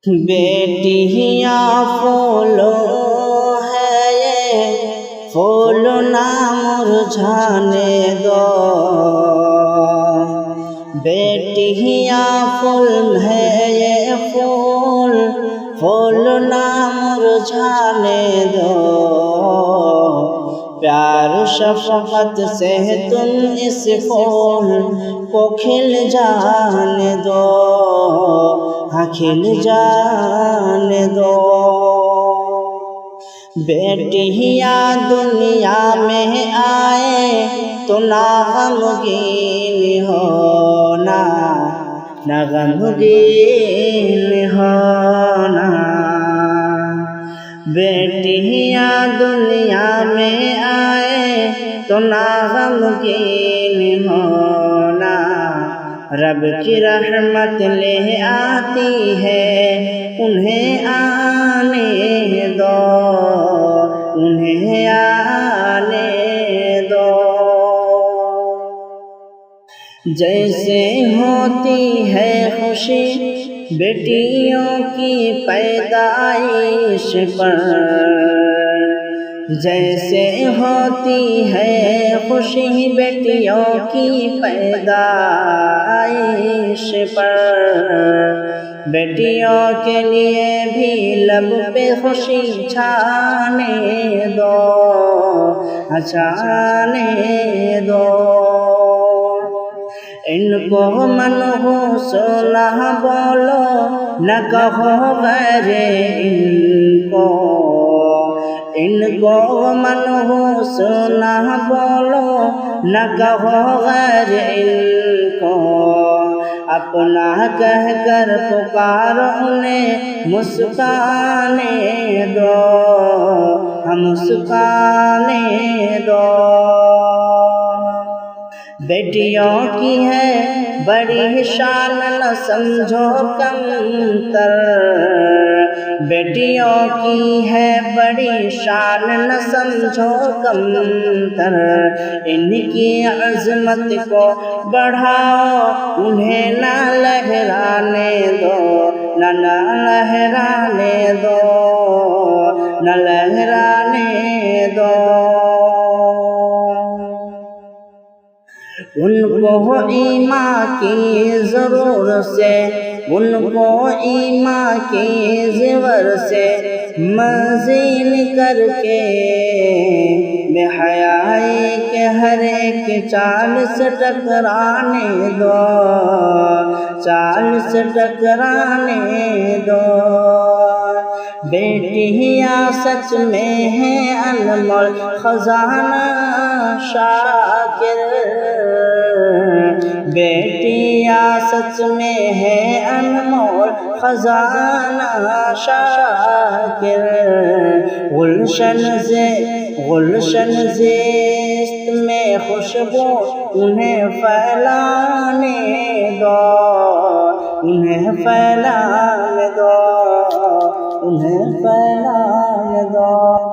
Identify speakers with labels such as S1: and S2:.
S1: بیٹیاں پھولوں ہے یہ پھول نہ مرجھانے دو، بیٹیاں پھول ہے یہ پھول نہ مرجھانے دو، پیار شفقت سے تم اس پھول کو کھل جانے دو، ہاں کھل جانے دو۔ بیٹیاں دنیا میں آئے تو نہ غمگین ہونا، نہ غمگین ہونا، بیٹیاں دنیا میں آئے تو نہ غمگین ہونا، رب کی رحمت لے آتی ہے انہیں آنے دو، انہیں آنے دو۔ جیسے ہوتی ہے خوشی بیٹیوں کی پیدائش پر، جیسے ہوتی ہے خوشی بیٹیوں کی پیدائش پر، بیٹیوں کے لیے بھی لب پہ خوشی چھانے دو، چھانے دو۔ ان کو منحوس نہ بولو، نہ کہو غیر ان کو، ان کو منحوس نہ بولو، نہ کہو غیر ان کو، اپنا کہہ کر پکارو انہیں مسکانے دو، ہم مسکانے دو۔ بیٹیوں کی ہے بڑی شان نہ سمجھو کمتر، بیٹیوں کی ہے بڑی شان نہ سمجھو کمتر، ان کی عظمت کو بڑھاؤ انہیں نہ لہرانے دو، نہ لہرانے دو، نہ لہرانے دو۔ ان کو ایمان کی ضرورت سے، ان کو ایمان کی زیور سے مزین کر کے، بے حیائی کے ہر ایک چال سے ٹکرانے دو، چال سے ٹکرانے دو۔ بیٹیاں سچ میں ہیں انمول خزانہ شاکر، بیٹیاں سچ میں ہیں انمول خزانہ شاکر، گلشن زیست میں خوشبو انہیں پھیلانے دو، انہیں پھیلانے دو، انہیں پھیلانے دو۔